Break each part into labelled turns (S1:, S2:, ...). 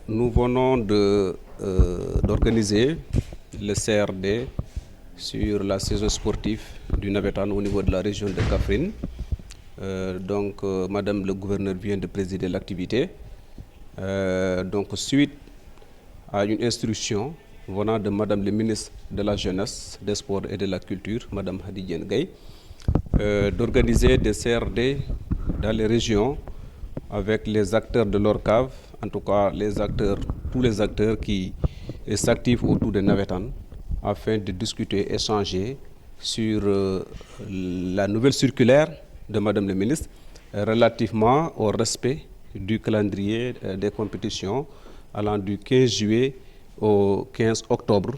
S1: Nous venons d'organiser le CRD sur la saison sportive du Navétane au niveau de la région de Kaffrine. Madame le gouverneur vient de présider l'activité. Suite à une instruction venant de Madame le ministre de la Jeunesse, des Sports et de la Culture, Madame Hadi Gaye, d'organiser des CRD dans les régions avec les acteurs de l'ORCAV, en tout cas tous les acteurs qui s'activent autour de Navétane, afin de discuter, échanger sur la nouvelle circulaire de Madame le ministre relativement au respect du calendrier des compétitions allant du 15 juillet au 15 octobre,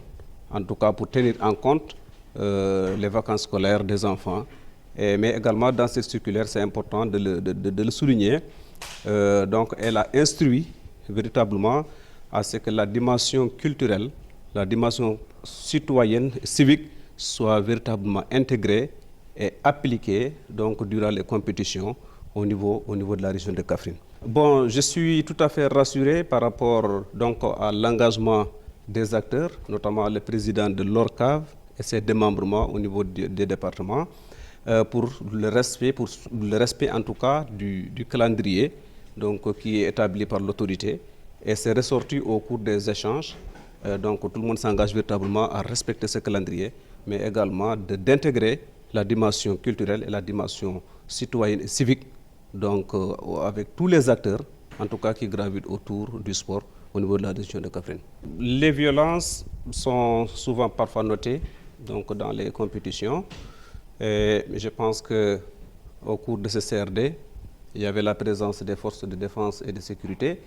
S1: en tout cas pour tenir en compte les vacances scolaires des enfants. Mais également dans cette circulaire, c'est important de le souligner. Elle a instruit véritablement à ce que la dimension culturelle, la dimension citoyenne, civique, soit véritablement intégrée et appliquée durant les compétitions au niveau de la région de Kaffrine. Bon, je suis tout à fait rassuré par rapport à l'engagement des acteurs, notamment le président de l'ORCAV et ses démembrements au niveau des départements, pour le respect en tout cas du calendrier qui est établi par l'autorité. Et c'est ressorti au cours des échanges. Tout le monde s'engage véritablement à respecter ce calendrier, mais également d'intégrer la dimension culturelle et la dimension citoyenne et civique, avec tous les acteurs, en tout cas qui gravitent autour du sport au niveau de la région de Kaffrine. Les violences sont souvent parfois notées dans les compétitions. Et je pense qu'au cours de ce CRD, il y avait la présence des forces de défense et de sécurité.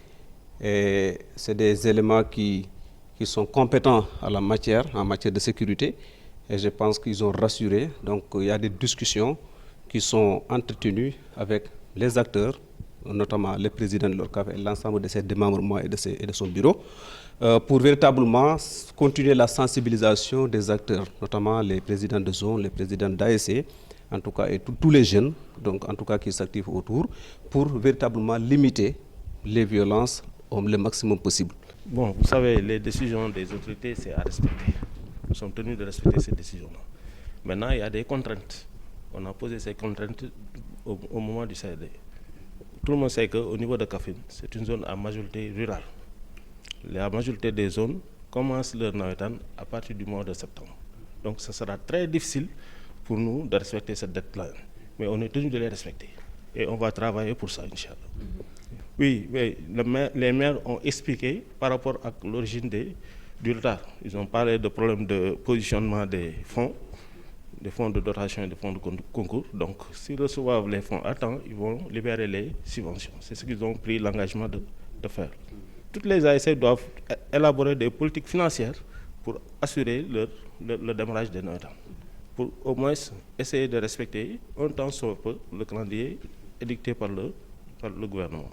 S1: Et c'est des éléments qui sont compétents en matière de sécurité. Et je pense qu'ils ont rassuré. Donc il y a des discussions qui sont entretenues avec les acteurs, notamment le président de l'ORCAV et l'ensemble de ses démembrements et de son bureau, pour véritablement continuer la sensibilisation des acteurs, notamment les présidents de zone, les présidents d'ASC, en tout cas, et tous les jeunes, en tout cas qui s'activent autour, pour véritablement limiter les violences le maximum possible.
S2: Bon, vous savez, les décisions des autorités, c'est à respecter. Nous sommes tenus de respecter ces décisions-là. Maintenant, il y a des contraintes. On a posé ces contraintes au moment du CRD. Tout le monde sait qu'au niveau de Kaffrine, c'est une zone à majorité rurale. La majorité des zones commencent leur Navétane à partir du mois de septembre. Donc, ce sera très difficile pour nous de respecter cette date-là. Mais on est tenu de les respecter. Et on va travailler pour ça, Inch'Allah. Oui, mais les maires ont expliqué par rapport à l'origine du retard. Ils ont parlé de problèmes de positionnement des fonds de dotation et des fonds de concours. Donc, s'ils reçoivent les fonds à temps, ils vont libérer les subventions. C'est ce qu'ils ont pris l'engagement de faire. Toutes les ASC doivent élaborer des politiques financières pour assurer le démarrage des Navétanes, pour au moins essayer de respecter un temps soit peu le calendrier édicté par le gouvernement.